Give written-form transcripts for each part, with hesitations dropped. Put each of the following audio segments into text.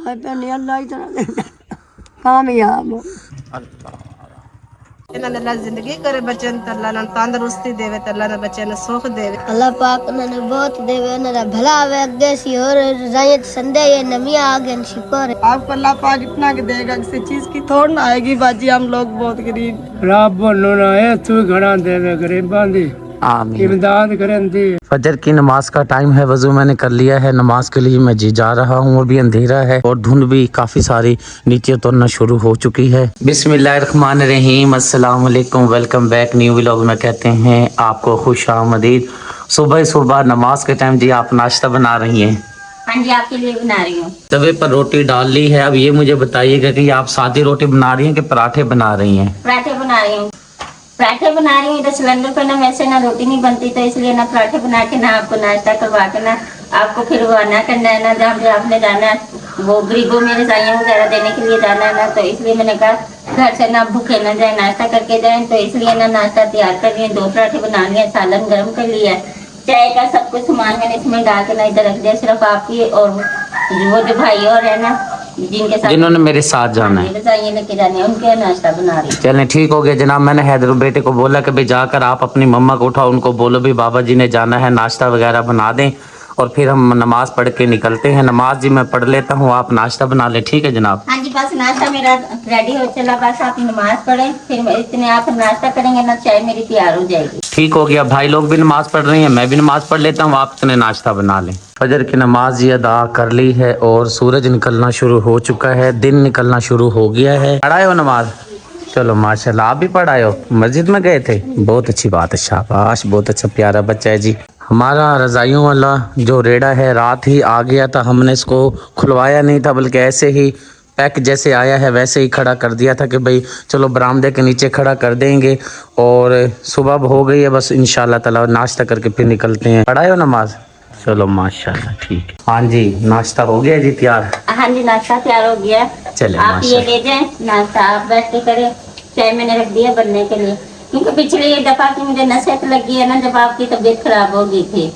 ہائے پہنے اللہ ہی طرح دینا کامیاب ہو انہاں نے اللہ زندگی کرے بچے تے اللہ نے تندرستی دے تے اللہ نے بچے نے سکھ دے اللہ پاک انہوں نے بہت دے انہوں نے بھلا ہوئے اگے سی اور رضائیت سندے یہ نمی آگے شکر ہے آپ کو اللہ پاک اتنا کہ دے گا کسی چیز کی تھوڑ نہ آئے گی باجی ہم لوگ بہت غریب رب بولو نہ ہے تو گھڑا دے غریباں دی آمین۔ امداد کرن دی۔ فجر کی نماز کا ٹائم ہے، وضو میں نے کر لیا ہے، نماز کے لیے میں جا رہا ہوں۔ ابھی اندھیرا ہے اور دھند بھی کافی ساری نیچے اترنا شروع ہو چکی ہے۔ بسم اللہ الرحمن الرحیم، السلام علیکم، ویلکم بیک نیو ولاگ میں کہتے ہیں آپ کو خوش آمدید۔ صبح نماز کے ٹائم جی آپ ناشتہ بنا رہی ہیں؟ ہاں جی آپ کے لیے بنا رہی ہوں۔ توے پر روٹی ڈال لی ہے، اب یہ مجھے بتائیے گا کہ آپ سادی روٹی بنا رہی ہیں کہ پراٹھے بنا رہی ہیں؟ پراٹھے بنا رہی ہوں، پراٹھے بنا رہی ہوں۔ ادھر سلنڈر پہ نا ویسے نہ روٹی نہیں بنتی تو اس لیے نہ پراٹھے بنا کے نہ آپ کو ناشتہ کروا کے نہ آپ کو پھر وہ نہ کرنا ہے، نہ جہاں پہ آپ نے جانا ہے وہ غریبوں میں رضائیاں وغیرہ دینے کے لیے جانا ہے نا، تو اس لیے میں نے کہا گھر سے نہ بھوکے نہ جائیں، ناشتہ کر کے جائیں، تو اس لیے نہ ناشتہ تیار کر لیے، 2 پراٹھے بنا لیے، سالن گرم کر لیا ہے، چائے کا سب کچھ سامان میں نے اس میں ڈال کے نہ ادھر رکھ دیا، صرف آپ کی اور وہ جو بھائی اور ہے نا جن کے ساتھ جنہوں نے میرے ساتھ جانا ہے رضائیاں لے کے جانے ہیں ان کے ناشتہ بنا رہی ہوں۔ چلیں ٹھیک ہو گیا جناب۔ میں نے حیدر بیٹے کو بولا کہ بھئی جا کر آپ اپنی مما کو اٹھاؤ، ان کو بولو بھی بابا جی نے جانا ہے، ناشتہ وغیرہ بنا دیں اور پھر ہم نماز پڑھ کے نکلتے ہیں۔ نماز جی میں پڑھ لیتا ہوں، آپ ناشتہ بنا لیں، ٹھیک ہے جناب؟ ہاں جی بس ناشتہ میرا ریڈی ہو چلا، بس آپ نماز پڑھیں، پھر اتنے آپ ناشتہ کریں گے نا چائے میری تیار ہو جائے گی۔ ٹھیک ہو گیا، بھائی لوگ بھی نماز پڑھ رہی ہیں، میں بھی نماز پڑھ لیتا ہوں، آپ اتنے ناشتہ بنا لیں۔ فجر کی نماز یہ ادا کر لی ہے اور سورج نکلنا شروع ہو چکا ہے، دن نکلنا شروع ہو گیا ہے۔ پڑھائے ہو نماز؟ چلو ماشاءاللہ، آپ بھی پڑھائے ہو، مسجد میں گئے تھے، بہت اچھی بات ہے، شاباش، بہت اچھا پیارا بچہ ہے جی۔ ہمارا رضائیوں والا جو ریڑا ہے رات ہی آ گیا تھا، ہم نے اس کو کھلوایا نہیں تھا بلکہ ایسے ہی پیک جیسے آیا ہے ویسے ہی کھڑا کر دیا تھا کہ بھئی چلو برآمدے کے نیچے کھڑا کر دیں گے، اور صبح ہو گئی ہے، بس انشاءاللہ تعالی ناشتہ کر کے پھر نکلتے ہیں۔ پڑھائے ہو نماز؟ چلو ماشاءاللہ ٹھیک ہے۔ ہاں جی ناشتہ ہو گیا جی تیار؟ ہاں جی ناشتہ تیار ہو گیا، چلے آپ یہ ماشاءاللہ۔ لے جائیں ناشتہ، آپ بیٹھ کے کریں، چائے میں نے رکھ دیا بننے کے لیے، کیونکہ پچھلی دفعہ کی مجھے نصیحت لگی ہے نا جب آپ کی طبیعت خراب ہو گئی تھی،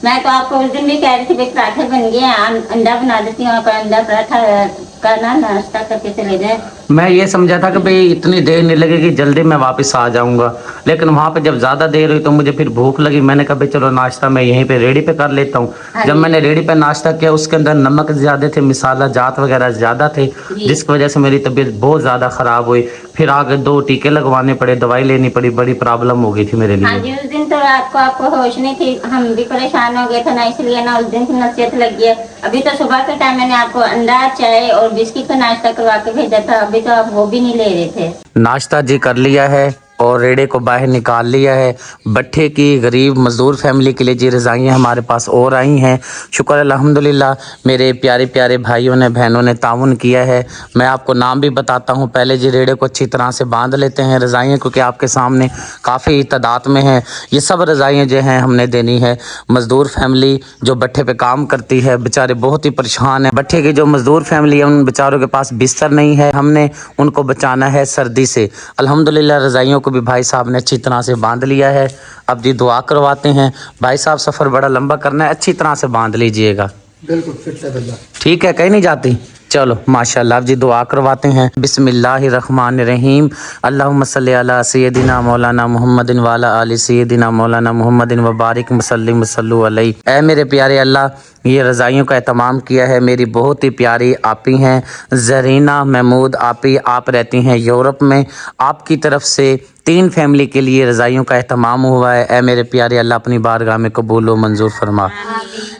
میں تو آپ کو اس دن بھی کہہ رہی تھی بھائی پراٹھے بن گئے ہیں، انڈا بنا دیتی ہوں، آپ انڈا پراٹھا کا نا ناشتہ کر کے چلے جائیں۔ میں یہ سمجھا تھا کہ بھئی اتنی دیر نہیں لگے گی، جلدی میں واپس آ جاؤں گا، لیکن وہاں پہ جب زیادہ دیر ہوئی تو مجھے پھر بھوک لگی، میں نے کہا بھئی چلو ناشتہ میں یہیں پہ ریڑی پہ کر لیتا ہوں۔ جب میں نے ریڑی پہ ناشتہ کیا اس کے اندر نمک زیادہ تھے، مسالہ جات وغیرہ زیادہ تھے، جس کی وجہ سے میری طبیعت بہت زیادہ خراب ہوئی، پھر آگے 2 ٹیکے لگوانے پڑے، دوائی لینی پڑی، بڑی پرابلم ہو گئی تھی میرے ہاں لیے۔ جی اس دن تو رات کو آپ کو ہوش نہیں تھی، ہم بھی پریشان ہو گئے تھے نا، اس لیے نا اس دن کی نصیحت لگی ہے۔ ابھی تو صبح کے ٹائم میں نے آپ کو انڈا چائے اور بسکٹ کا ناشتہ کروا کے بھیجا تھا، ابھی تو آپ وہ بھی نہیں لے رہے تھے۔ ناشتہ جی کر لیا ہے اور ریڑے کو باہر نکال لیا ہے۔ بٹھے کی غریب مزدور فیملی کے لیے جی رضائیاں ہمارے پاس اور آئی ہیں، شکر الحمدللہ، میرے پیارے پیارے بھائیوں نے بہنوں نے تعاون کیا ہے۔ میں آپ کو نام بھی بتاتا ہوں، پہلے جی ریڑے کو اچھی طرح سے باندھ لیتے ہیں رضائیاں، کیونکہ آپ کے سامنے کافی تعداد میں ہیں، یہ سب رضائیاں جو ہیں ہم نے دینی ہے۔ مزدور فیملی جو بٹھے پہ کام کرتی ہے بیچارے بہت ہی پریشان ہیں، بٹھے کی جو مزدور فیملی ہے ان بیچاروں کے پاس بستر نہیں ہے، ہم نے ان کو بچانا ہے سردی سے۔ الحمدللہ رضائیوں کو بھی بھائی صاحب نے اچھی طرح سے باندھ لیا ہے، اب جی دعا کرواتے ہیں۔ بھائی صاحب سفر بڑا لمبا کرنا ہے، اچھی طرح سے باندھ لیجئے گا، بالکل فٹ ہے اللہ۔ ٹھیک ہے؟ کہیں نہیں جاتی؟ چلو ماشاءاللہ، اب جی دعا کرواتے ہیں۔ بسم اللہ الرحمن الرحیم، اللہم صلی علی سیدنا مولانا محمد وعلی آل سیدنا مولانا محمد وبارک وسلم وصلوا علیہ۔ اے میرے پیارے اللہ، یہ رضائیوں کا اہتمام کیا ہے میری بہت ہی پیاری آپی ہیں زرینہ محمود آپی، آپ رہتی ہیں یورپ میں، آپ کی طرف سے 3 فیملی کے لیے رضائیوں کا اہتمام ہوا ہے۔ اے میرے پیارے اللہ اپنی بارگاہ میں قبول و منظور فرما۔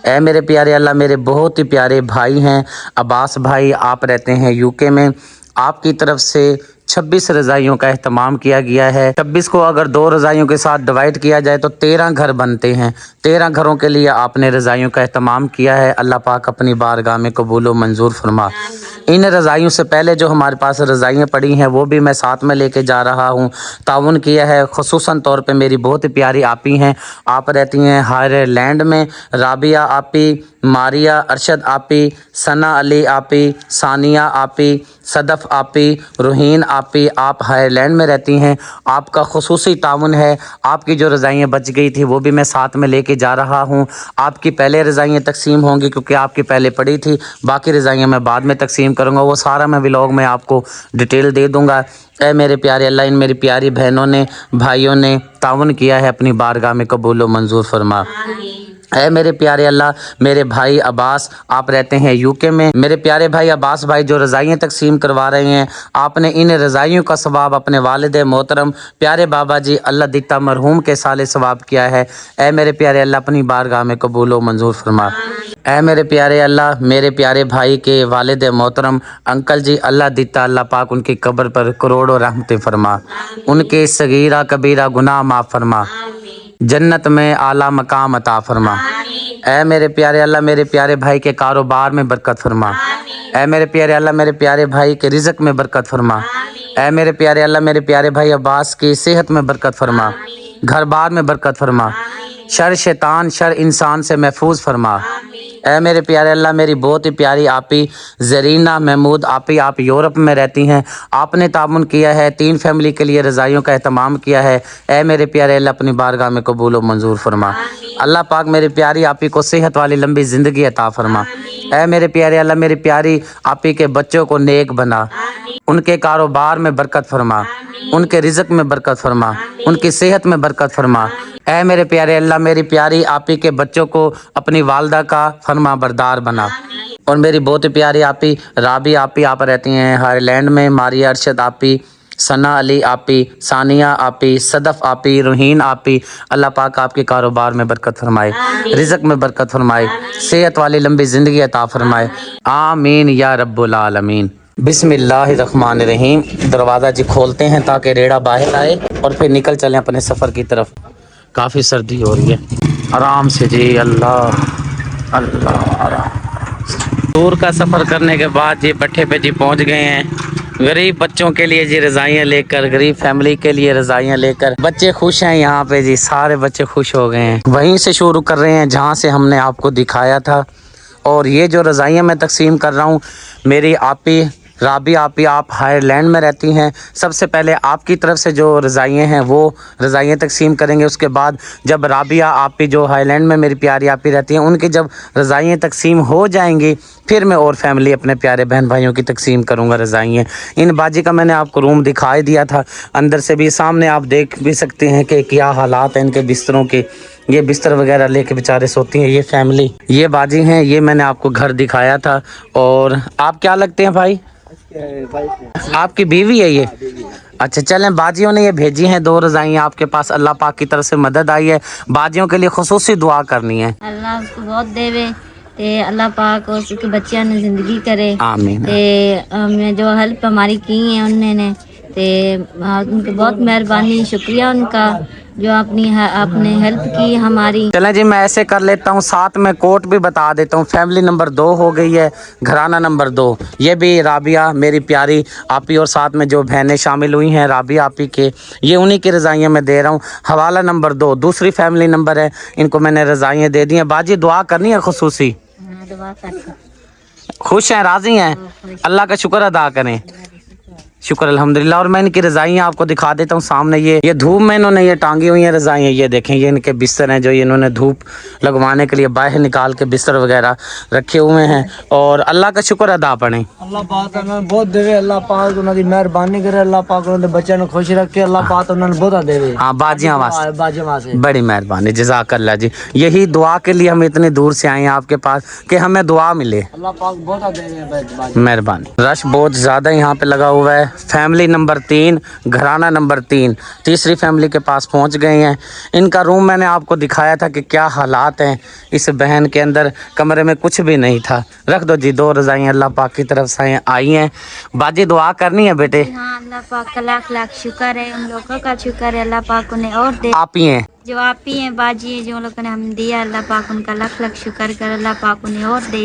اے میرے پیارے اللہ، میرے بہت ہی پیارے بھائی ہیں عباس بھائی، آپ رہتے ہیں UK میں، آپ کی طرف سے 26 رضائیوں کا اہتمام کیا گیا ہے۔ 26 کو اگر 2 رضائیوں کے ساتھ ڈیوائڈ کیا جائے تو 13 گھر بنتے ہیں، 13 گھروں کے لیے آپ نے رضائیوں کا اہتمام کیا ہے۔ اللہ پاک اپنی بارگاہ میں قبول و منظور فرما۔ ان رضائیوں سے پہلے جو ہمارے پاس رضائیاں پڑی ہیں وہ بھی میں ساتھ میں لے کے جا رہا ہوں، تعاون کیا ہے خصوصاً طور پہ میری بہت پیاری آپی ہیں، آپ رہتی ہیں ہائرلینڈ میں، رابعہ آپی، ماریہ، ارشد آپی، ثنا علی آپی، ثانیہ آپی، صدف آپی، روحین آپی، آپ ہائرلینڈ میں رہتی ہیں، آپ کا خصوصی تعاون ہے، آپ کی جو رضائیاں بچ گئی تھی وہ بھی میں ساتھ میں لے کے جا رہا ہوں۔ آپ کی پہلے رضائیاں تقسیم ہوں گی کیونکہ آپ کی پہلے پڑی تھی، باقی رضائیاں میں بعد میں تقسیم کروں گا، وہ سارا میں ولاگ میں آپ کو ڈیٹیل دے دوں گا۔ اے میرے پیارے اللہ، ان میری پیاری بہنوں نے، بھائیوں نے تعاون کیا ہے، اپنی بارگاہ میں قبول و منظور فرما۔ اے میرے پیارے اللہ، میرے بھائی عباس، آپ رہتے ہیں یو کے میں، میرے پیارے بھائی عباس بھائی جو رضائیاں تقسیم کروا رہے ہیں، آپ نے ان رضائیوں کا ثواب اپنے والد محترم پیارے بابا جی اللہ دیتا مرحوم کے سالے ثواب کیا ہے۔ اے میرے پیارے اللہ، اپنی بارگاہ میں قبول و منظور فرما۔ اے میرے پیارے اللہ، میرے پیارے بھائی کے والد محترم انکل جی اللہ دیتا اللہ پاک ان کی قبر پر کروڑوں رحمتیں فرما، ان کے صغیرہ کبیرہ گناہ معاف فرما، جنت میں اعلیٰ مقام عطا فرما۔ اے میرے پیارے اللہ، میرے پیارے بھائی کے کاروبار میں برکت فرما۔ اے میرے پیارے اللہ، میرے پیارے بھائی کے رزق میں برکت فرما۔ اے میرے پیارے اللہ، میرے پیارے بھائی عباس کی صحت میں برکت فرما، گھر بار میں برکت فرما، شر شیطان شر انسان سے محفوظ فرما۔ اے میرے پیارے اللہ، میری بہت ہی پیاری آپی زرینہ محمود آپی، آپ یورپ میں رہتی ہیں، آپ نے تعاون کیا ہے، 3 فیملی کے لیے رضائیوں کا اہتمام کیا ہے۔ اے میرے پیارے اللہ، اپنی بارگاہ میں قبول و منظور فرما۔ اللہ پاک میری پیاری آپی کو صحت والی لمبی زندگی عطا فرما۔ اے میرے پیارے اللہ، میری پیاری آپی کے بچوں کو نیک بنا، ان کے کاروبار میں برکت فرما، ان کے رزق میں برکت فرما، ان کی صحت میں برکت فرما۔ اے میرے پیارے اللہ، میری پیاری آپی کے بچوں کو اپنی والدہ کا فرما بردار بنا۔ اور میری بہت پیاری آپی رابی آپی، آپ رہتی ہیں ہائرلینڈ میں، ماریا ارشد آپی، ثنا علی آپی، ثانیہ آپی، صدف آپی، روحین آپی، اللہ پاک آپ کے کاروبار میں برکت فرمائے، رزق میں برکت فرمائے، صحت والی لمبی زندگی عطا فرمائے، آمین یا رب العالمین۔ بسم اللہ الرحمن الرحیم۔ دروازہ جی کھولتے ہیں تاکہ ریڑھا باہر آئے اور پھر نکل چلیں اپنے سفر کی طرف۔ کافی سردی ہو رہی ہے، آرام سے جی، اللہ اللہ آرام۔ دور کا سفر کرنے کے بعد جی بٹھے پہ جی پہنچ گئے ہیں، غریب بچوں کے لیے جی رضائیاں لے کر، غریب فیملی کے لیے رضائیاں لے کر، بچے خوش ہیں یہاں پہ جی، سارے بچے خوش ہو گئے ہیں۔ وہیں سے شروع کر رہے ہیں جہاں سے ہم نے آپ کو دکھایا تھا، اور یہ جو رضائیاں میں تقسیم کر رہا ہوں، میری آپی رابی آپی، آپ ہائرلینڈ میں رہتی ہیں، سب سے پہلے آپ کی طرف سے جو رضائیاں ہیں وہ رضائیاں تقسیم کریں گے۔ اس کے بعد جب رابعہ آپی جو ہائرلینڈ میں میری پیاری آپی رہتی ہیں، ان کی جب رضائیاں تقسیم ہو جائیں گی، پھر میں اور فیملی اپنے پیارے بہن بھائیوں کی تقسیم کروں گا رضائیاں۔ ان باجی کا میں نے آپ کو روم دکھائی دیا تھا، اندر سے بھی سامنے آپ دیکھ بھی سکتے ہیں کہ کیا حالات ہیں ان کے بستروں کے، یہ بستر وغیرہ لے کے بیچارے سوتی ہیں۔ یہ فیملی، یہ باجی ہیں، یہ میں نے آپ کو گھر دکھایا تھا۔ اور آپ کیا لگتے ہیں بھائی؟ آپ کی بیوی ہے یہ؟ اچھا چلیں، باجیوں نے یہ بھیجی ہیں 2 رضائیاں آپ کے پاس، اللہ پاک کی طرف سے مدد آئی ہے، باجیوں کے لیے خصوصی دعا کرنی ہے۔ اللہ اس کو بہت دے تے اللہ پاک اس کے بچیاں نے زندگی کرے، آمین۔ تے جو ہیلپ ہماری کی ہیں انہوں نے، تے ان کی بہت مہربانی، شکریہ ان کا جو آپ نے ہیلپ کی ہماری۔ چلیں جی، میں ایسے کر لیتا ہوں، ساتھ میں کوٹ بھی بتا دیتا ہوں۔ فیملی نمبر 2 ہو گئی ہے، گھرانہ نمبر 2، یہ بھی رابعہ میری پیاری آپی، اور ساتھ میں جو بہنیں شامل ہوئی ہیں رابعہ آپی کے، یہ انہی کی رضائیاں میں دے رہا ہوں۔ حوالہ نمبر 2 دوسری فیملی نمبر ہے، ان کو میں نے رضائیاں دے دی ہیں۔ باجی دعا کرنی ہے خصوصی؟ دعا کرتے خوش ہیں، راضی ہیں؟ اللہ کا شکر ادا کریں، شکر الحمدللہ۔ اور میں ان کی رضائیاں آپ کو دکھا دیتا ہوں سامنے، یہ دھوپ میں انہوں نے یہ ٹانگی ہوئی ہیں رضائیاں، یہ دیکھیں، یہ ان کے بستر ہیں جو انہوں نے دھوپ لگوانے کے لیے باہر نکال کے بستر وغیرہ رکھے ہوئے ہیں۔ اور اللہ کا شکر ادا پڑھیں۔ اللہ پاک انہوں نے بہت دے، اللہ پاک انہوں نے مہربانی کرے، اللہ پاک انہوں نے بچوں کو خوش رکھے، اللہ پاک انہوں نے بہت دے۔ ہاں باجیاں واسطے باجیوں واسطے بڑی مہربانی، جزاک اللہ جی۔ یہی دعا کے لیے ہم اتنی دور سے آئے ہیں آپ کے پاس کہ ہمیں دعا ملے، اللہ پاک بہت دے۔ مہربانی۔ رش بہت زیادہ یہاں پہ لگا ہوا ہے۔ فیملی نمبر 3، گھرانہ نمبر 3، تیسری فیملی کے پاس پہنچ گئے ہیں۔ ان کا روم میں نے آپ کو دکھایا تھا کہ کیا حالات ہیں اس بہن کے اندر، کمرے میں کچھ بھی نہیں تھا۔ رکھ دو جی، 2 رضائیاں اللہ پاک کی طرف سے آئی ہیں۔ باجی دعا کرنی ہے بیٹے؟ ہاں، اللہ پاک کا لاکھ لاکھ شکر ہے، ہم لوگوں کا شکر ہے، اللہ پاک انہیں اور دے۔ آپ ہی ہیں जो आप ही हैं बाजी हैं, जो लोगों ने हम दिया, अल्लाह पाक उनका लख लख शुक्र कर, अल्लाह पाक उन्हें और दे,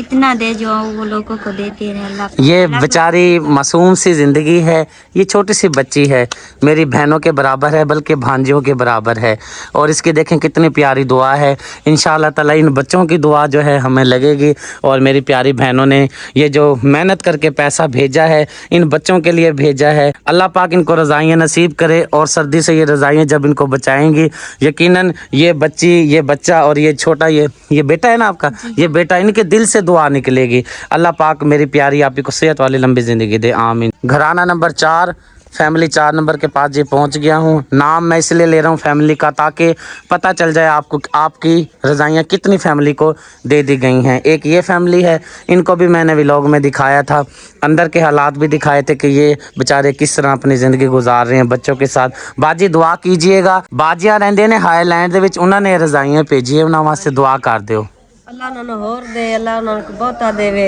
इतना दे जो वो लोगों को देते रहे अल्लाह पाक। ये बेचारी मासूम सी ज़िंदगी है, ये छोटी सी बच्ची है, मेरी बहनों के बराबर है, बल्कि भांजियों के बराबर है। और इसकी देखें कितनी प्यारी दुआ है। इंशाअल्लाह ताला इन बच्चों की दुआ जो है हमें लगेगी। और मेरी प्यारी बहनों ने ये जो मेहनत करके पैसा भेजा है, इन बच्चों के लिए भेजा है। अल्लाह पाक इनको रज़ाइयाँ नसीब करे, और सर्दी से ये रज़ाइयाँ जब इनको बचाएँगी, यकीनन ये बच्ची, ये बच्चा और ये छोटा, ये बेटा है ना आपका, ये बेटा, इनके दिल से दुआ निकलेगी। अल्लाह पाक मेरी प्यारी आप ही को सेहत वाली लंबी ज़िंदगी दे, आमीन। घराना नंबर 4, फैमिली 4 नंबर के पास जी पहुंच गया हूं। नाम मैं इसलिए ले रहा हूं फैमिली का, ताकि पता चल जाए आपको आपकी रज़ाइयाँ कितनी फैमिली को दे दी गई हैं। एक ये फैमिली है, इनको भी मैंने व्लॉग में दिखाया था, अंदर के हालात भी दिखाए थे कि ये बेचारे किस तरह अपनी ज़िंदगी गुजार रहे हैं बच्चों के साथ। बाजी दुआ कीजिएगा। बाजियाँ रहंदे ने हाईलैंड ਦੇ ਵਿੱਚ, ਉਹਨਾਂ ਨੇ ਰਜ਼ਾਈਆਂ ਭੇਜੀ, ਉਹਨਾਂ ਵਾਸਤੇ ਦੁਆ ਕਰ ਦਿਓ। अल्लाह उन्होंने होर दे, अल्लाह उन्होंने बहुता देवे,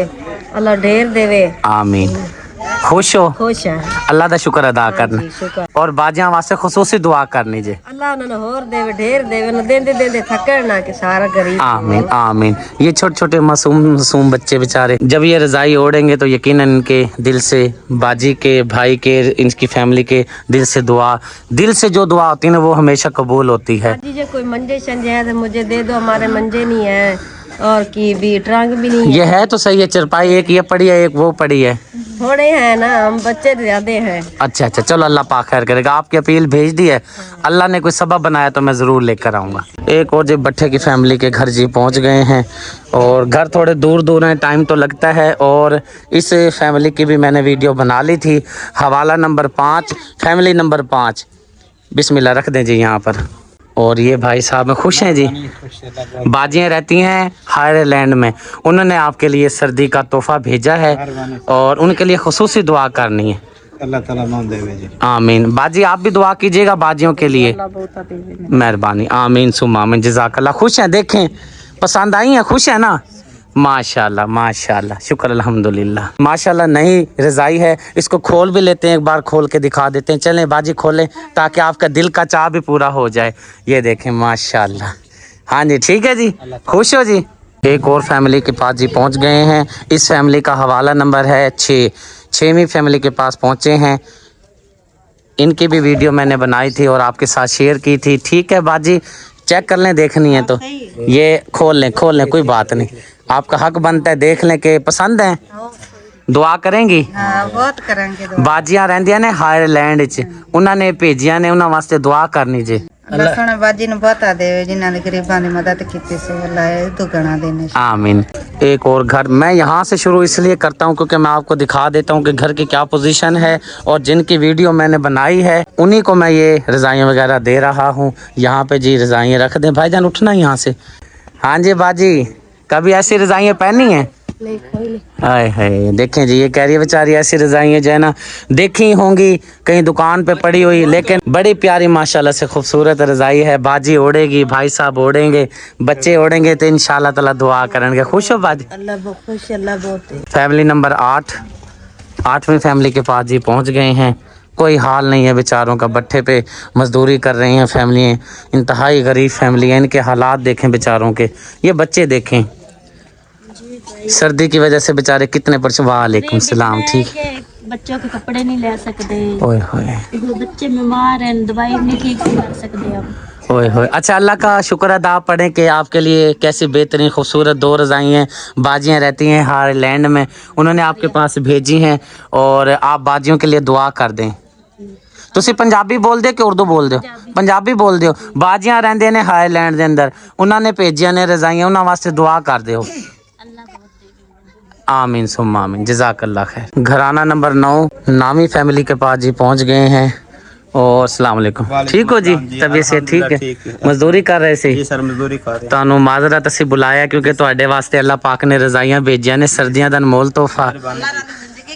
अल्लाह ढेर देवे। आमीन। खुश हो? खुश है। अल्लाह का शुक्र अदा करना, शुक्र। और बाजियाँ वास्ते खुसूसी दुआ करनी जे। अल्लाह उन्होंने होर देवे, ढेर देवे, न देंदे देंदे थकड़ ना कि सारा गरीब। आमीन आमीन। ये छोटे छोटे मासूम बच्चे बेचारे जब ये रज़ाई ओढ़ेंगे तो यकीनन इनके दिल से, बाजी के भाई के, इनकी फैमिली के दिल से दुआ, दिल से जो दुआ होती है ना वो हमेशा कबूल होती है। जी कोई मंजे शंजे है तो मुझे दे दो, हमारे मंजे नहीं है और की भी ट्रंक भी नहीं है। ये है तो सही है, चरपाई एक ये पड़ी है, एक वो पड़ी है, थोड़े हैं ना, हम बच्चे ज्यादा हैं। अच्छा, चलो अल्लाह पाक खैर करेगा। आपकी अपील भेज दी है, अल्लाह ने कोई सबब बनाया तो मैं ज़रूर लेकर आऊँगा। एक और जी भट्टे की फैमिली के घर जी पहुँच गए हैं, और घर थोड़े दूर दूर हैं, टाइम तो लगता है। और इस फैमिली की भी मैंने वीडियो बना ली थी। हवाला नंबर 5, फैमिली नंबर 5, बिस्मिल्लाह रख दें जी यहाँ पर। और ये भाई साहब खुश हैं जी, बाजियाँ रहती हैं हायरलैंड में, उन्होंने आपके लिए सर्दी का तोहफा भेजा है और उनके लिए खुसूसी दुआ करनी है। अल्लाह ताला मौन देवे जी। आमीन। बाजी आप भी दुआ कीजिएगा बाजियों के लिए, मेहरबानी। आमीन सुम्मा आमीन, जज़ाकल्लाह। खुश हैं? देखें पसंद आई हैं, खुश है ना? माशाल्लाह माशाल्लाह, शुक्र अल्हम्दुलिल्लाह। माशाल्लाह नई रज़ाई है, इसको खोल भी लेते हैं, एक बार खोल के दिखा देते हैं। चलें बाजी खोलें ताकि आपका दिल का चाह भी पूरा हो जाए। ये देखें माशाल्लाह। हाँ जी ठीक है जी, खुश हो जी। एक और फैमिली के पास जी पहुंच गए हैं। इस फैमिली का हवाला नंबर है 6, 6वीं फैमिली के पास पहुंचे हैं। इनकी भी वीडियो मैंने बनाई थी और आपके साथ शेयर की थी। ठीक है बाजी, चेक कर लें, देखनी है तो ये खोल लें कोई बात नहीं, आपका हक बनता है, देख लें कि पसंद है। दुआ करेंगी? हाँ, बहुत करेंगे। बाजियां रहंदियां ने हायरलैंड च, उन्होंने भेजिया ने, उन्होंने वास्ते दुआ करनी जे। अल्लाह सोना बाजी ने बहुता देवे, जिन्हों ने गरीबां दी मदद की से अल्लाह दुगना देने। आमीन। एक और घर मैं यहाँ से शुरू इसलिए करता हूँ क्योंकि मैं आपको दिखा देता हूँ कि घर की क्या पोजीशन है, और जिनकी वीडियो मैंने बनाई है उन्हीं को मैं ये रज़ाइयाँ वगैरह दे रहा हूँ। यहाँ पे जी रज़ाइयाँ रख दें। भाईजान उठना यहाँ से। हाँ जी बाजी, कभी ऐसी रज़ाइयाँ पहनी हैं? हाय हाय, देखें जी, ये कह रही है बेचारी ऐसी रज़ाइयाँ जो है ना देखी होंगी कहीं दुकान पे पड़ी हुई, लेकिन बड़ी प्यारी माशाल्लाह से खूबसूरत रज़ाई है। बाजी ओढ़ेगी, भाई साहब ओढ़ेंगे, बच्चे ओढ़ेंगे तो इंशाल्लाह ताला दुआ करेंगे। खुश हो बाजी? अल्लाह बहुत खुश, अल्लाह बहुत। फैमिली नंबर 8, 8वीं फैमिली के पास जी पहुँच गए हैं। कोई हाल नहीं है बेचारों का, भट्ठे पे मजदूरी कर रही हैं फैमिली, इंतहाई गरीब फैमिली है। इनके हालात देखें बेचारों के, ये बच्चे देखें, सर्दी की वजह से बेचारे कितने परेशान। वालेकुम सलाम। ठीक, बच्चों के कपड़े नहीं ले सकते, ओए होए, बच्चे बीमार हैं, दवाई नहीं ठीक से कर सकते हम। ओए होए। अच्छा, अल्लाह का शुक्र अदा पड़े कि आपके लिए कैसी बेहतरीन खूबसूरत 2 रज़ाई हैं। बाजियाँ रहती हैं हायरलैंड में, उन्होंने आपके पास भेजी हैं, और आप बाजियों के लिए दुआ कर दें। ਤੁਸੀਂ ਪੰਜਾਬੀ ਬੋਲਦੇ ਕਿ ਉਰਦੂ ਬੋਲਦੇ ਹੋ? ਪੰਜਾਬੀ ਬੋਲਦੇ ਹੋ। ਬਾਜੀਆਂ ਰਹਿੰਦੇ ਨੇ ਹਾਇਰਲੈਂਡ ਦੇ ਅੰਦਰ, ਉਹਨਾਂ ਨੇ ਭੇਜੀਆਂ ਨੇ ਰਜ਼ਾਈਆਂ, ਉਹਨਾਂ ਵਾਸਤੇ ਦੁਆ ਕਰ ਦਿਓ। आमीन सुम्मा आमीन, जज़ाकल्लाह खैर। घराना नंबर 9, नामी फैमिली के पास जी पहुंच गए हैं। और अस्सलाम वालेकुम। ठीक हो जी? तबीयत से ठीक है? मजदूरी कर रहे सी? जी सर, मजदूरी कर रहे। ਤੁਹਾਨੂੰ ਮਾਜ਼ਰਤ ਅਸੀਂ ਬੁਲਾਇਆ ਕਿਉਂਕਿ ਤੁਹਾਡੇ ਵਾਸਤੇ ਅੱਲਾਹ ਪਾਕ ਨੇ ਰਜ਼ਾਈਆਂ ਭੇਜੀਆਂ ਨੇ, ਸਰਦੀਆਂ ਦਾ ਅਨਮੋਲ ਤੋਹਫਾ।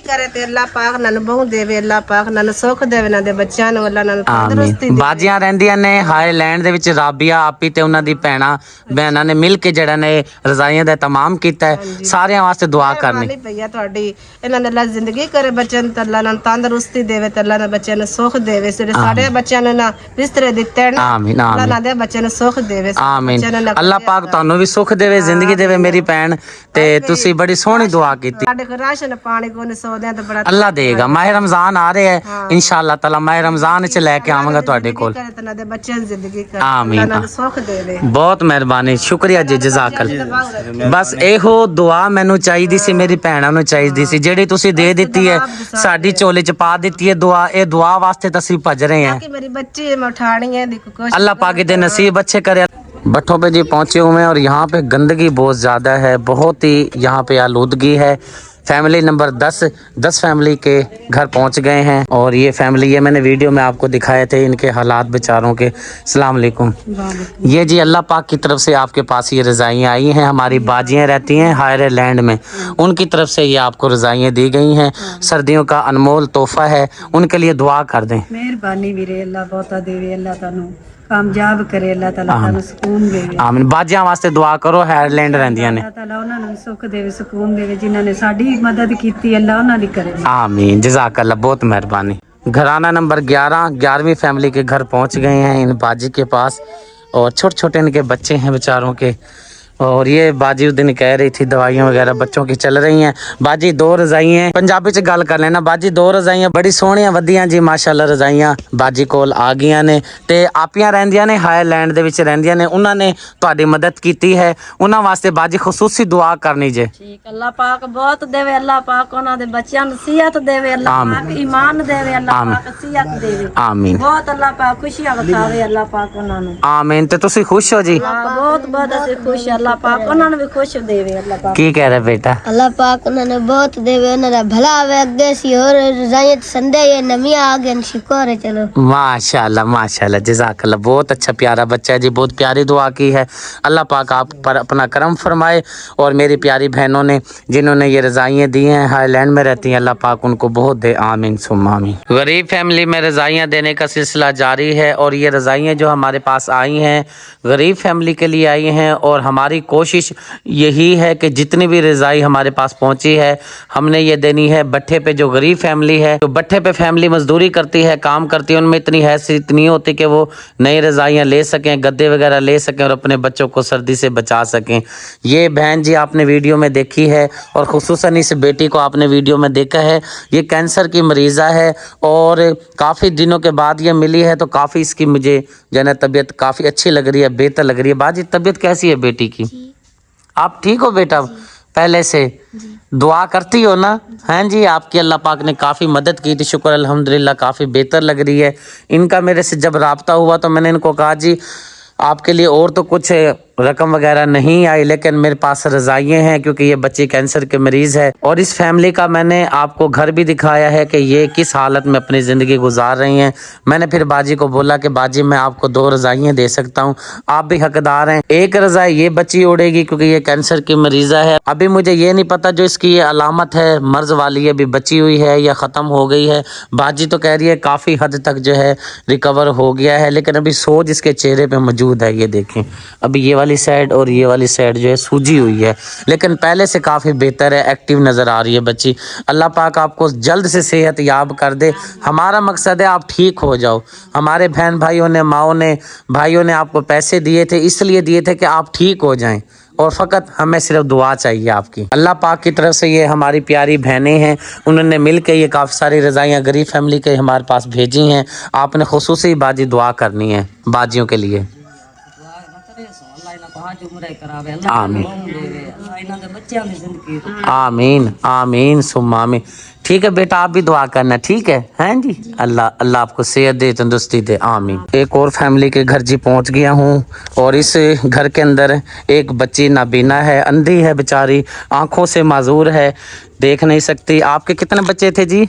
करे ते अल्लाह पाक नानू बहु देवे, अल्लाह पाक नानू सुख देवे, ना दे बच्चों ਨੂੰ अल्लाह नानू ਤੰਦਰੁਸਤੀ ਆਮੀਨ। ਬਾਜੀਆਂ ਰਹਿੰਦੀਆਂ ਨੇ ਹਾਈਲੈਂਡ ਦੇ ਵਿੱਚ ਰਾਬੀਆ ਆਪੀ ਤੇ ਉਹਨਾਂ ਦੀ ਭੈਣਾਂ ਨੇ ਮਿਲ ਕੇ ਜਿਹੜਾ ਨੇ ਰਜ਼ਾਈਆਂ ਦਾ ਤਮਾਮ ਕੀਤਾ ਹੈ। ਸਾਰਿਆਂ ਵਾਸਤੇ ਦੁਆ ਕਰਨੀ ਨਹੀਂ ਭਈਆ ਤੁਹਾਡੀ, ਇਹਨਾਂ ਨੇ ਅੱਲਾਹ ਜ਼ਿੰਦਗੀ ਕਰੇ, ਬੱਚਿਆਂ ਨੂੰ ਅੱਲਾਹ ਨਾਲ ਤੰਦਰੁਸਤੀ ਦੇਵੇ ਤੇ ਅੱਲਾਹ ਨਾਲ ਬੱਚਿਆਂ ਨੂੰ ਸੁਖ ਦੇਵੇ। ਸਾਡੇ ਬੱਚਿਆਂ ਨੂੰ ਨਾ ਬਿਸਤਰੇ ਦਿੱਤੇ ਨਾ, ਆਮੀਨ ਅੱਲਾਹ ਆਮੀਨ ਨਾਲ ਦੇ ਬੱਚਿਆਂ ਨੂੰ ਸੁਖ ਦੇਵੇ। ਆਮੀਨ। ਅੱਲਾਹ ਪਾਕ ਤੁਹਾਨੂੰ ਵੀ ਸੁਖ ਦੇਵੇ, ਜ਼ਿੰਦਗੀ ਦੇਵੇ ਮੇਰੀ ਭੈਣ, ਤੇ ਤੁਸੀਂ ਬੜੀ ਸੋਹਣੀ ਦੁਆ ਕੀਤੀ। ਸਾਡੇ ਕੋਲ ਰਾਸ਼ਨ ਪਾਣੀ ਕੋਲ ਸੌਦਿਆਂ ਤੇ ਬੜਾ ਅੱਲਾਹ ਦੇਗਾ। ਮਾਹ ਰਮਜ਼ਾਨ ਆ ਰਿਹਾ ਹੈ, ਇਨਸ਼ਾਅੱਲਾ ਤਾਲਾ ਮਾਹ ਰਮਜ਼ਾਨ ਚ ਲੈ ਕੇ ਆਵਾਂਗਾ ਤੁਹਾਡੇ ਕੋਲ। ਕਰੇ ਤੇ ਨਾ ਦੇ ਬੱਚਿਆਂ ਦੀ ਜ਼ਿੰਦਗੀ ਕਰੇ, ਆਮੀਨ। ਅੱਲਾਹ ਨਾਲ ਸੁਖ ਦੇਵੇ। ਬਹੁਤ ਮਿਹਰਬਾਨੀ, ਸ਼ੁਕਰੀਆ ਜੀ, ਜਜ਼ਾਕੱਲਾ। ਬਸ ਇਹੋ ਦੁਆ ਮੈਨੂੰ ਚਾਹੀਦੀ ਸੀ, ਮੇਰੀ ਭੈਣਾਂ ਨੂੰ ਚਾਹੀਦੀ ਸੀ, ਜਿਹੜੀ ਤੁਸੀਂ ਦੇ ਦਿੱਤੀ ਹੈ, ਸਾਡੀ ਝੋਲੇ ਚ ਪਾ ਦਿੱਤੀ ਹੈ ਦੁਆ। ਇਹ ਦੁਆ ਵਾਸਤੇ ਤਾਂ ਅਸੀਂ ਭੱਜ ਰਹੇ हैं। कि मेरी बच्ची मैं उठानी है, देखो कोशिश अल्लाह पाक दे नसीब अच्छे करे। भट्टों पे जी पहुंचे हुए हैं और यहाँ पे गंदगी बहुत ज़्यादा है, बहुत ही यहाँ पे आलूदगी है। फैमिली नंबर 10 फैमिली के घर पहुंच गए हैं और ये फैमिली, ये मैंने वीडियो में आपको दिखाए थे इनके हालात बेचारों के। अस्सलाम वालेकुम। ये जी अल्लाह पाक की तरफ से आपके पास ये रज़ाइयाँ आई हैं। हमारी बाजियाँ रहती हैं हायर लैंड में, उनकी तरफ से ये आपको रज़ाइयाँ दी गई हैं। सर्दियों का अनमोल तोहफा है, उनके लिए दुआ कर दें। ਮਿਹਰਬਾਨੀ ਵੀਰੇ, ਅੱਲਾਹ ਬਹੁਤਾ ਦੇਵੇ, ਅੱਲਾਹ ਤੁਹਾਨੂੰ ਕਾਮਯਾਬ ਕਰੇ, ਅੱਲਾਹ ਤਾਲਾ ਤੁਹਾਨੂੰ ਸਕੂਨ ਦੇਵੇ। आमीन। बाजियाँ वास्ते दुआ करो, हायरलैंड रहंदियां ने। ਅੱਲਾਹ ਤਾਲਾ ਉਹਨਾਂ ਨੂੰ ਸੁੱਖ ਦੇਵੇ, ਸਕੂਨ ਦੇਵੇ, ਜਿਨ੍ਹਾਂ ਨੇ ਸਾਡੀ ਮਦਦ ਕੀਤੀ, ਅੱਲਾਹ ਉਹਨਾਂ ਦੀ ਕਰੇ। आमीन, जज़ाकल्लाह, बहुत मेहरबानी। घराना नंबर 11वीं फैमिली के घर पहुंच गए हैं इन बाजी के पास और छोटे छोटे इनके बच्चे हैं बेचारों के। और ये बाजी उस दिन कह रही थी दवाइयाँ वगैरह बच्चों की चल रही हैं। बाजी 2 रजाइयाँ पंजाबी च गल कर लेना। बाजी 2 रजाइयाँ बड़ी सोहणियां वधियां जी माशाअल्लाह रजाइयाँ बाजी कोल आ गईयां ने ते आपियां रहंदियां ने हाईलैंड दे विच रहंदियां ने। उन्हां ने तुहाडी मदद कीती है, उन्हां वास्ते बाजी खसूसी दुआ करनी जे। ठीक, अल्लाह पाक बहुत देवे, अल्लाह पाक उन्हां दे बच्चियां नूं सेहत देवे, अल्लाह पाक ईमान देवे, अल्लाह पाक सेहत देवे। आमीन। बहुत अल्लाह पाक खुशियां वखावे, अल्लाह पाक उन्हां नूं। आमीन। ते तुसी खुश हो जी? बहुत बहुत असीं खुश, अल्लाह पाक उन्हां नूं भी खुश देवे, अल्लाह पाक। की कह रहे बेटा? अल्लाह पाक उन्होंने बहुत देवे, उन्होंने भला आवे अगे सी और रजायत संडे ये नमी आ गए, शुक्र है। चलो माशाल्लाह माशाल्लाह, जज़ाकल्लाह, बहुत अच्छा प्यारा बच्चा है जी, बहुत प्यारी दुआ की है। अल्लाह पाक आप पर अपना करम फरमाए। और मेरी प्यारी बहनों ने जिन्होंने ये रज़ाइयाँ दी हैं हाईलैंड में रहती हैं, अल्लाह पाक उनको बहुत दे। आमीन सुम्मा आमीन। गरीब फैमिली में रज़ाइयाँ देने का सिलसिला जारी है और ये रज़ाइयाँ जो हमारे पास आई हैं गरीब फैमिली के लिए आई हैं और हमारी कोशिश यही है कि जितनी भी रज़ाई हमारे पास पहुंची है हमने ये देनी है। भट्ठे पे जो गरीब फैमिली है, जो भट्ठे पे फैमिली मजदूरी करती है, काम करती है, उनमें इतनी हैसियत नहीं होती कि वो नई रज़ाइयाँ ले सकें, गद्दे वगैरह ले सकें और अपने बच्चों को सर्दी से बचा सकें। ये बहन जी आपने वीडियो में देखी है और ख़ुसूसन इस बेटी को आपने वीडियो में देखा है। ये कैंसर की मरीज़ा है और काफ़ी दिनों के बाद ये मिली है तो काफ़ी इसकी मुझे जो है तबीयत काफ़ी अच्छी लग रही है, बेहतर लग रही है। बाजी तबीयत कैसी है बेटी की? आप ठीक हो बेटा? पहले से दुआ करती हो ना? हैं जी, आपकी अल्लाह पाक ने काफ़ी मदद की थी, शुक्र अल्हम्दुलिल्लाह, काफ़ी बेहतर लग रही है। इनका मेरे से जब राब्ता हुआ तो मैंने इनको कहा जी आपके लिए और तो कुछ रकम वगैरह नहीं आई लेकिन मेरे पास रज़ाइयाँ हैं क्योंकि ये बच्ची कैंसर के मरीज़ है। और इस फैमिली का मैंने आपको घर भी दिखाया है कि ये किस हालत में अपनी ज़िंदगी गुजार रही हैं। मैंने फिर बाजी को बोला कि बाजी मैं आपको 2 रज़ाइयाँ दे सकता हूँ, आप भी हकदार हैं। एक रज़ाई ये बच्ची उड़ेगी क्योंकि ये कैंसर की मरीज़ा है। अभी मुझे ये नहीं पता जो इसकी ये अलामत है मर्ज़ वाली अभी बची हुई है या ख़त्म हो गई है। बाजी तो कह रही है काफ़ी हद तक जो है रिकवर हो गया है लेकिन अभी सोज इसके चेहरे पर मौजूद है। ये देखें अभी ये वाली साइड और ये वाली साइड जो है सूजी हुई है लेकिन पहले से काफ़ी बेहतर है, एक्टिव नज़र आ रही है बच्ची। अल्लाह पाक आपको जल्द से सेहत याब कर दे। हमारा मकसद है आप ठीक हो जाओ। हमारे बहन भाइयों ने, माओ ने, भाइयों ने आपको पैसे दिए थे, इसलिए दिए थे कि आप ठीक हो जाएं और फ़कत हमें सिर्फ दुआ चाहिए आपकी। अल्लाह पाक की तरफ से ये हमारी प्यारी बहनें हैं, उन्होंने मिल के ये काफ़ी सारी रज़ाइयाँ गरीब फैमिली के हमारे पास भेजी हैं। आपने खुसूसी बाजी दुआ करनी है बाजियों के लिए। आमीन आमीन आमीन सुम्मा आमीन। ठीक है बेटा, आप भी दुआ करना, ठीक है? हैं जी, अल्लाह आपको सेहत दे, तंदुरुस्ती दे। आमीन। एक और फैमिली के घर जी पहुंच गया हूं और इस घर के अंदर एक बच्ची नाबीना है, अंधी है बेचारी, आंखों से माजूर है, देख नहीं सकती। आपके कितने बच्चे थे जी?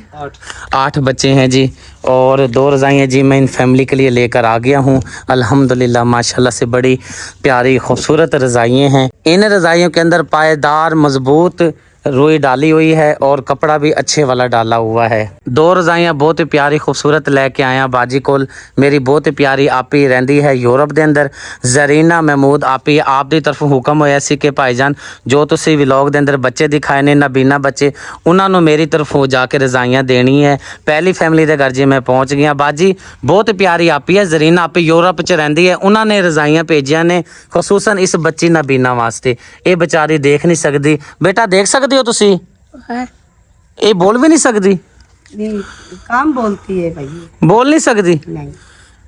8 बच्चे हैं जी और 2 रज़ाइयाँ जी मैं इन फैमिली के लिए लेकर आ गया हूँ। अल्हम्दुलिल्लाह माशाल्लाह से बड़ी प्यारी खूबसूरत रज़ाइयाँ हैं। इन रज़ाइयों के अंदर पायदार मजबूत रुई डाली हुई है और कपड़ा भी अच्छे वाला डाला हुआ है। 2 रजाइयां बहुत ही प्यारी खूबसूरत लेके आया बाजी कोल। मेरी बहुत ही प्यारी आपी रहिंदी है यूरोप ਦੇ ਅੰਦਰ। ਜ਼ਰੀਨਾ ਮਹਿਮੂਦ ਆਪੀ ਆਪ ਦੀ ਤਰਫੋਂ ਹੁਕਮ ਹੋਇਆ ਸੀ ਕਿ ਭਾਈਜਾਨ ਜੋ ਤੁਸੀਂ ਵਲੌਗ ਦੇ ਅੰਦਰ ਬੱਚੇ ਦਿਖਾਏ ਨੇ ਨਬੀਨਾ ਬੱਚੇ ਉਹਨਾਂ ਨੂੰ ਮੇਰੀ ਤਰਫੋਂ ਜਾ ਕੇ ਰਜ਼ਾਈਆਂ ਦੇਣੀ ਹੈ। ਪਹਿਲੀ ਫੈਮਿਲੀ ਦੇ ਘਰ ਜੀ ਮੈਂ ਪਹੁੰਚ ਗਿਆ। ਬਾਜੀ ਬਹੁਤ ਪਿਆਰੀ ਆਪੀ ਹੈ ਜ਼ਰੀਨਾ ਆਪੀ ਯੂਰਪ 'ਚ ਰਹਿੰਦੀ ਹੈ। ਉਹਨਾਂ ਨੇ ਰਜ਼ਾਈਆਂ ਭੇਜੀਆਂ ਨੇ ਖਸੂਸਨ ਇਸ ਬੱਚੀ ਨਬੀਨਾ ਵਾਸਤੇ। ਇਹ ਵਿਚਾਰੀ ਦੇਖ ਨਹੀਂ ਸਕਦੀ। ਬੇਟਾ ਦੇਖ ਸਕਦੇ ਹੋ ਤੁਸੀਂ? ਇਹ ਬੋਲ ਵੀ ਨਹੀਂ ਸਕਦੀ? काम बोलती है भाई। ਬੋਲ ਨਹੀਂ ਸਕਦੀ? नहीं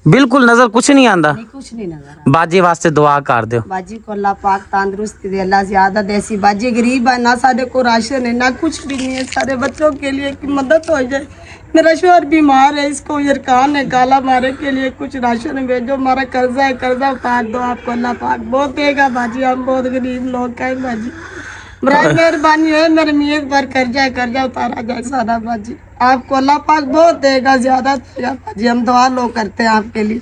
ਬਿਲਕੁਲ ਨਜ਼ਰ ਕੁਛ ਨਹੀਂ ਆਂਦਾ। कुछ नहीं नजर। ਬਾਜੀ ਵਾਸਤੇ ਦੁਆ ਕਰ ਦਿਓ। बाजी को अल्लाह पाक तंदुरुस्ती दे, अल्लाह ज्यादा देसी। बाजी गरीब है ना, सारे को राशन है ना कुछ भी नहीं है। सारे बच्चों के लिए की मदद हो जाए। मेरा शोहर बीमार है, इसको यरकान है काला मारे के लिए कुछ राशन भेजो। हमारा कर्जा है, कर्जा उतार दो। आपको अल्लाह पाक बहुत देगा बाजी। हम बहुत गरीब लोग का है बाजी। बड़ी मेहरबानी है मेरे मीर पर कर्जा उतारा जाए सारा बाजी। आपको अल्लाह पाक बहुत देगा, ज्यादा देगा बाजी। हम दुआ लोग करते हैं आपके लिए।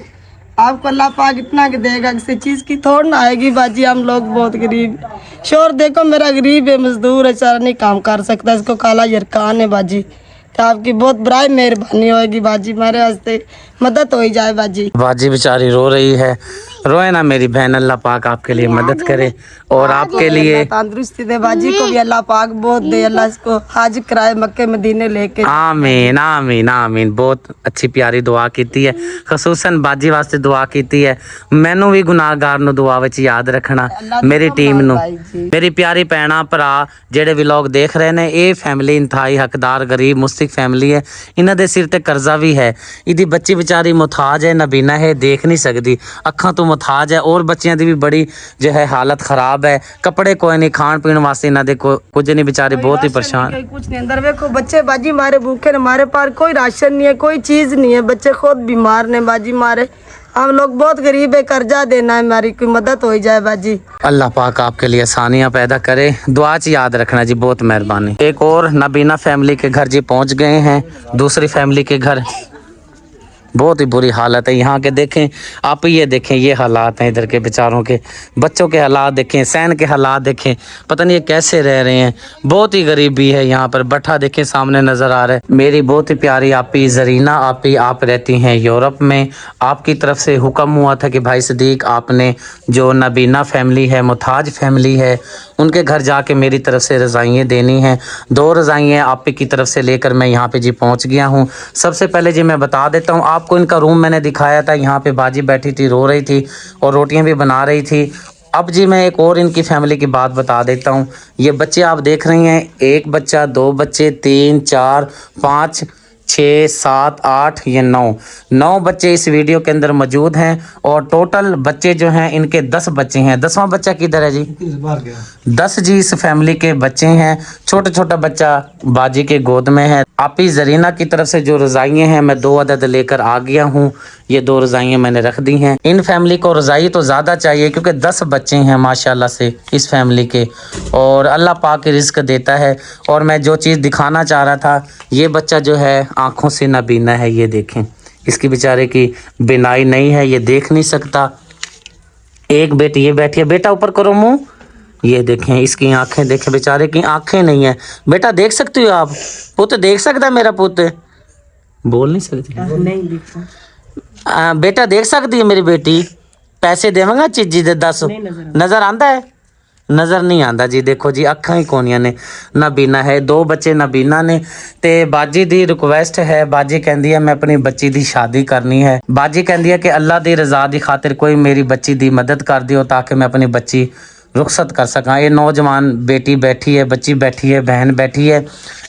आपको अल्लाह पाक इतना कि देगा, किसी चीज की थोड़ ना आएगी बाजी। हम लोग बहुत गरीब। शोर देखो मेरा गरीब है, मजदूर है, सारा नहीं काम कर सकता। इसको काला यरकान है बाजी। तो आपकी बहुत बड़ी मेहरबानी होगी बाजी, हमारे वास्ते मदद हो जाए बाजी। बाजी बेचारी रो रही है। रोए ना मेरी बहन, अल्लाह पाक आपके लिए मदद करे और आपके लिए तंदुरुस्ती दे बाजी को भी अल्लाह पाक बहुत दे। अल्लाह इसको हाज कराए मक्के मदीने लेके। आमीन आमीन आमीन। बहुत अच्छी प्यारी दुआ कीती है, खसूसन बाजी वास्ते दुआ कीती है। मैनू भी गुनाहगार ਨੂੰ ਦੁਆ ਵਿੱਚ ਯਾਦ ਰੱਖਣਾ, ਮੇਰੀ ਟੀਮ ਨੂੰ। ਮੇਰੀ ਪਿਆਰੀ ਭੈਣਾਂ ਭਰਾ ਜਿਹੜੇ ਵਲੌਗ ਦੇਖ ਰਹੇ ਨੇ, ਇਹ ਫੈਮਿਲੀ ਇੰਤਹਾਈ ਹੱਕਦਾਰ ਗਰੀਬ ਮੁਸਤਕ ਫੈਮਿਲੀ ਹੈ। ਇਹਨਾਂ ਦੇ ਸਿਰ ਤੇ ਕਰਜ਼ਾ ਵੀ ਹੈ। ਇਹਦੀ ਬੱਚੀ ਵਿਚਾਰੀ ਮੁਹਤਾਜ ਹੈ, ਨਬੀਨਾ ਹੈ, ਦੇਖ ਨਹੀਂ ਸਕਦੀ, ਅੱਖਾਂ ਤੋਂ ਮੁਹਤਾਜ ਹੈ। और ਬੱਚਿਆਂ ਦੀ ਵੀ ਬੜੀ ਜੋ ਹੈ ਹਾਲਤ ਖਰਾਬ ਹੈ। ਕੱਪੜੇ ਕੋਈ ਨਹੀਂ, ਖਾਣ ਪੀਣ ਵਾਸਤੇ ਇਹਨਾਂ ਦੇ ਕੁਝ ਨਹੀਂ, ਵਿਚਾਰੇ बहुत ही परेशान। कुछ नहीं अंदर देखो बच्चे बाजी मारे भूखे ने, हमारे पास कोई राशन नहीं है, कोई चीज नहीं है। बच्चे खुद बीमार ने बाजी मारे। हम लोग बहुत गरीब है, कर्जा देना है, हमारी कोई मदद हो जाए बाजी। अल्लाह पाक आपके लिए आसानियाँ पैदा करे। दुआ च याद रखना जी, बहुत मेहरबानी। एक और नबीना फैमिली के घर जी पहुंच गए हैं। दूसरी फैमिली के घर बहुत ही बुरी हालत है यहाँ के। देखें आप, ये देखें ये हालात हैं इधर के बेचारों के। बच्चों के हालात देखें, सैन के हालात देखें, पता नहीं ये कैसे रह रहे हैं। बहुत ही गरीबी है यहाँ पर। भट्ठा देखें सामने नज़र आ रहा है। मेरी बहुत ही प्यारी आपी जरीना आपी, आप रहती हैं यूरोप में। आपकी तरफ से हुक्म हुआ था कि भाई सदीक आपने जो नबीना फैमिली है, मुहताज फैमिली है, उनके घर जाके मेरी तरफ से रज़ाइयाँ देनी हैं। 2 रज़ाइयाँ आपी की तरफ से लेकर मैं यहाँ पे जी पहुँच गया हूँ। सबसे पहले जी मैं बता देता हूँ आपको, इनका रूम मैंने दिखाया था। यहाँ पे बाजी बैठी थी, रो रही थी और रोटियाँ भी बना रही थी। अब जी मैं एक और इनकी फैमिली की बात बता देता हूँ। ये बच्चे आप देख रही हैं, 1 बच्चा, 2 बच्चे, 3 4 5 6 7 8 ये 9 बच्चे इस वीडियो के अंदर मौजूद हैं। और टोटल बच्चे जो हैं इनके 10 बच्चे हैं। 10वां बच्चा किधर है जी? 10 जी इस फैमिली के बच्चे हैं। छोटा छोटा बच्चा बाजी के गोद में है। आपी जरीना की तरफ से जो रज़ाइयाँ हैं मैं 2 अदद लेकर आ गया हूँ। ये 2 रज़ाइयाँ मैंने रख दी हैं। इन फैमिली को रज़ाई तो ज़्यादा चाहिए क्योंकि 10 बच्चे हैं माशाल्लाह से इस फैमिली के, और अल्लाह पाक रिज़्क़ देता है। और मैं जो चीज़ दिखाना चाह रहा था, ये बच्चा जो है आँखों से नबीना है। ये देखें, इसकी बेचारे की बिनाई नहीं है, ये देख नहीं सकता। एक बेटी ये बैठी है, बेटा ऊपर करो मुँह। ये देखें इसकी आंखें, देखें बेचारे की आंखें नहीं है। बेटा देख सकते हो आप? पुत्र देख सकता है मेरा पुत्र? बोल नहीं सकती? नहीं दिखता। बेटा देख सकती है मेरी बेटी? पैसे देवगा चीजी दे 10 नजर आंदा है? नज़र नहीं आंदा जी। देखो जी अखा ही कोनिया ने। नबीना है, 2 बच्चे नबीना ने। ते बाजी दी रिक्वेस्ट है, बाजी कहती है मैं अपनी बच्ची दी शादी करनी है। बाजी कहती है कि अल्लाह दी रजा दी खातिर कोई मेरी बच्ची दी मदद कर दियो ताकि मैं अपनी बच्ची रुखसत कर सका। ये नौजवान बेटी बैठी है, बच्ची बैठी है, बहन बैठी है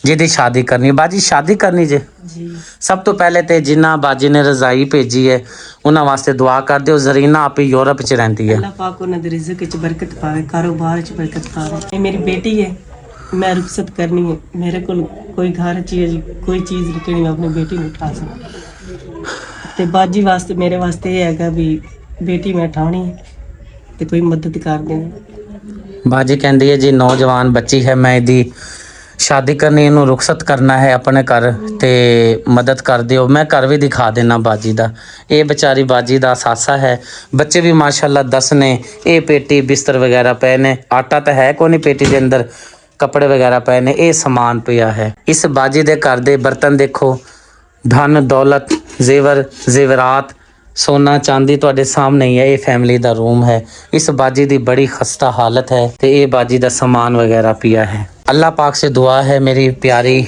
जिहदी शादी करनी। बाजी शादी करनी जे जी। सब तो पहले तो जिन्ना बाजी ने रजाई भेजी है उन्होंने वास्ते दुआ कर दियो। जरीना आप यूरोप च रहती है, अल्लाह पाक उन्हां दे रिज़्क़ च बरकत पावे, कारोबार च बरकत पावे। ये मेरी बेटी है, मैं रुखसत करनी है। मेरे को कोई घर चीज कोई चीज़ नहीं, मैं अपनी बेटी ਨੂੰ ਉਠਾ ਸਕਾਂ। ਤੇ ਬਾਜੀ ਵਾਸਤੇ ਮੇਰੇ ਵਾਸਤੇ ਇਹ ਹੈਗਾ ਵੀ बेटी मैं उठानी है ਤੇ ਕੋਈ ਮਦਦ ਕਰ ਦੇਣਾ। बाजी कहती है जी नौजवान बच्ची है, मैं इहदी शादी करनी, इनू रुखसत करना है अपने घर, ते मदद कर दियो। मैं घर भी दिखा देना बाजी दा। ये बेचारी बाजी दा सासा है। बच्चे भी माशाल्लाह 10 ने। ये पेटी बिस्तर वगैरह पे ने, आटा तो है कोई नहीं पेटी के अंदर, ਕੱਪੜੇ ਵਗੈਰਾ ਪਏ ਨੇ, ਇਹ ਸਮਾਨ ਪਿਆ ਹੈ। ਇਸ ਬਾਜੀ ਦੇ ਘਰ ਦੇ ਬਰਤਨ ਦੇਖੋ, ਧਨ ਦੌਲਤ, ਜ਼ੇਵਰ ਜ਼ੇਵਰਾਤ, ਸੋਨਾ ਚਾਂਦੀ ਤੁਹਾਡੇ ਸਾਹਮਣੇ ਹੀ ਹੈ। ਇਹ ਫੈਮਿਲੀ ਦਾ ਰੂਮ ਹੈ। ਇਸ ਬਾਜੀ ਦੀ बड़ी खस्ता हालत है ਤੇ ਇਹ ਬਾਜੀ ਦਾ सामान वगैरह पिया है। अल्लाह पाक से दुआ है मेरी प्यारी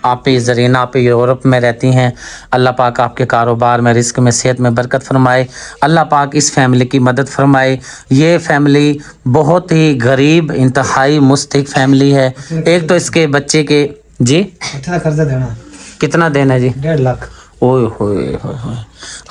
आप ही ज़रीना, आप यूरोप में रहती हैं, अल्लाह पाक आपके कारोबार में, रिस्क में, सेहत में बरकत फरमाए। अल्लाह पाक इस फैमिली की मदद फरमाए। ये फैमिली बहुत ही गरीब इंतहाई मुस्तहिक फैमिली है। एक तो इसके बच्चे के जी खर्चा देना कितना देना जी? 1.5 लाख। ओए होए होए होए।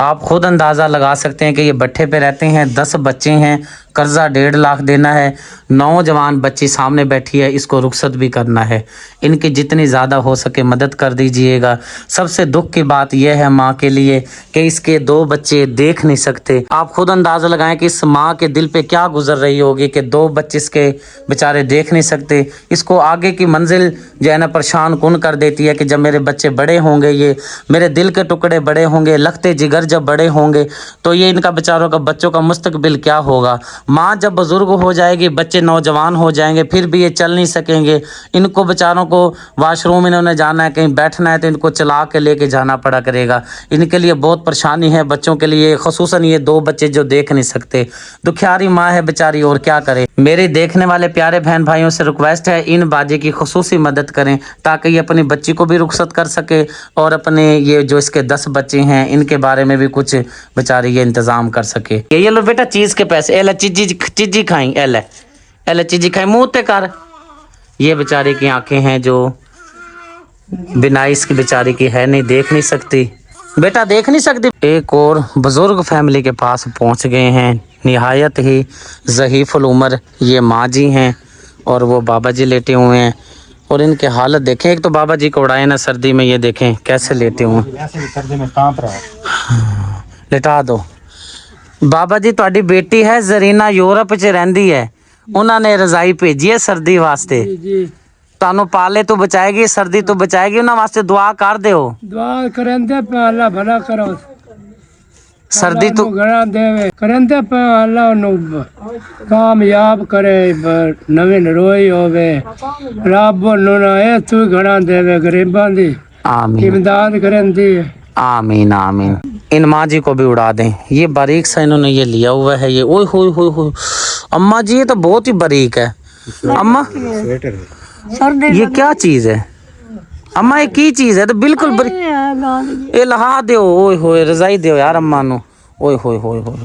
आप खुद अंदाज़ा लगा सकते हैं कि ये भट्टे पे रहते हैं, 10 बच्चे हैं, कर्जा 1.5 लाख देना है, नौजवान बच्ची सामने बैठी है, इसको रुखसत भी करना है। इनकी जितनी ज़्यादा हो सके मदद कर दीजिएगा। सबसे दुख की बात यह है माँ के लिए कि इसके 2 बच्चे देख नहीं सकते। आप खुद अंदाज़ा लगाएं कि इस माँ के दिल पे क्या गुजर रही होगी कि 2 बच्चे इसके बेचारे देख नहीं सकते। इसको आगे की मंजिल जो है ना परेशान कौन कर देती है कि जब मेरे बच्चे बड़े होंगे, ये मेरे दिल के टुकड़े बड़े होंगे, लखते जिगर जब बड़े होंगे तो ये इनका बेचारों का बच्चों का मुस्तकबिल क्या होगा। माँ जब बुजुर्ग हो जाएगी, बच्चे नौजवान हो जाएंगे, फिर भी ये चल नहीं सकेंगे। इनको बेचारों को वॉशरूम इन्होंने जाना है, कहीं बैठना है तो इनको चला के लेके जाना पड़ा करेगा। इनके लिए बहुत परेशानी है बच्चों के लिए, खसूसन ये 2 बच्चे जो देख नहीं सकते। दुखियारी माँ है बेचारी, और क्या करे। मेरे देखने वाले प्यारे बहन भाइयों से रिक्वेस्ट है, इन बाजी की खसूसी मदद करें ताकि ये अपनी बच्ची को भी रुखसत कर सके और अपने ये जो इसके 10 बच्चे हैं इनके बारे में भी कुछ बेचारे ये इंतज़ाम कर सके। ये लो बेटा चीज़ के पैसे, एला चीजी खाई, एला चीजी खाई, मुँह ते कर। ये बेचारे की आंखें हैं जो बिना इसकी बेचारी की है नहीं, देख नहीं सकती, बेटा देख नहीं सकती। एक और बुज़ुर्ग फैमिली के पास पहुंच गए हैं, निहायत ही ज़हीफ़ुल उम्र ये माँ जी हैं और वो बाबा जी लेटे हुए हैं। और इनके हालत देखें, एक तो बाबा जी को उड़ाए ना सर्दी में, ये देखें कैसे लेटे हुए, सर्दी में कांप रहा है। लिटा दो। बाबा जी ਤੁਹਾਡੀ बेटी है ਜ਼ਰੀਨਾ, यूरोप च ਰਹਿੰਦੀ है, उन्होंने रजाई भेजी है सर्दी वास्ते। ਤੁਹਾਨੂੰ ਪਾਲੇ ਤੋਂ ਬਚਾਏਗੀ, ਸਰਦੀ ਤੋਂ ਬਚਾਏਗੀ, ਉਹਨਾਂ ਵਾਸਤੇ ਦੁਆ ਕਰ ਦਿਓ। दुआ करंदे पे अल्लाह भला करो, सर्दी तो गणा देवे करंदे पे अल्लाह नु कामयाब करे, नवीन रोई होवे, रब नु ना ए तू गणा देवे, गरीबां दी आमीन इमदाद करंदी। आमीन आमीन। इन माँ जी को भी उड़ा दें। ये बारीक सा इन्होंने ये लिया हुआ है, ये ओए होए होए होए। अम्मा जी ये तो बहुत ही बारीक है। अम्मा ये क्या चीज है अम्मा, ये की चीज है? तो बिल्कुल ये लहा दो, ओए होए रजाई दो यार अम्मा नु, ओए होए होए होए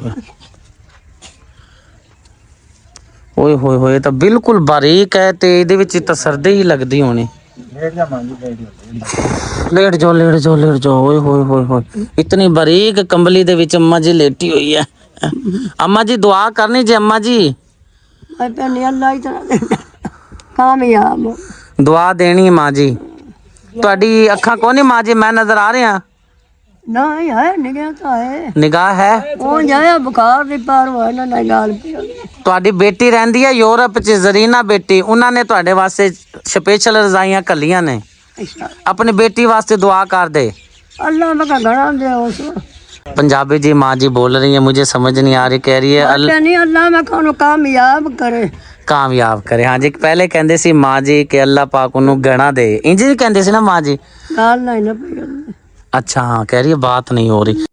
ओए होए होए। तो बिल्कुल बारीक है ते इहदे विच तां सर्दी ही लगदी होनी। लेट जाओ लेट जाओ लेट जाओ, ओए होए होए होए। इतनी बारीक कंबली दे विच अम्मा जी लेटी हुई है। अम्मा जी दुआ करनी जी, अम्मा जी अल्लाह ही तरह कामयाब दुआ देनी माँ जी। ਤੁਹਾਡੀ ਅੱਖਾਂ ਕੋ ਨਹੀਂ ਮਾਂ ਜੀ, ਮੈਂ ਨਜ਼ਰ ਆ ਰਿਹਾ ना है निगाह तो है, ਨਿਗਾਹ ਹੈ। ਉਹ ਜਾਇਆ ਬੁਖਾਰ ਦੀ ਪਾਰ ਹੋਇਆ ਨਾ ਨਾਲ ਪਿਆ। ਤੁਹਾਡੀ ਬੇਟੀ ਰਹਿੰਦੀ ਹੈ ਯੂਰਪ 'ਚ, ਜ਼ਰੀਨਾ ਬੇਟੀ, ਉਹਨਾਂ ਨੇ ਤੁਹਾਡੇ ਵਾਸਤੇ ਸਪੈਸ਼ਲ ਰਜ਼ਾਈਆਂ ਕੱਲੀਆਂ ਨੇ। अच्छा अपनी बेटी वास्ते दुआ कर दे। अल्लाह मैं का घड़ा दे उस पंजाबी जी माँ जी बोल रही है, मुझे समझ नहीं आ रही, कह रही है नहीं अल्लाह मैं को कामयाब करे, कामयाब करे। हाँ जी, पहले कहते सी माँ जी कि अल्लाह पाक उन्हें गणा दे, इंज नहीं कहते सी ना माँ जी। गाल नहीं ना पई। अच्छा हाँ, कह रही है बात नहीं हो रही।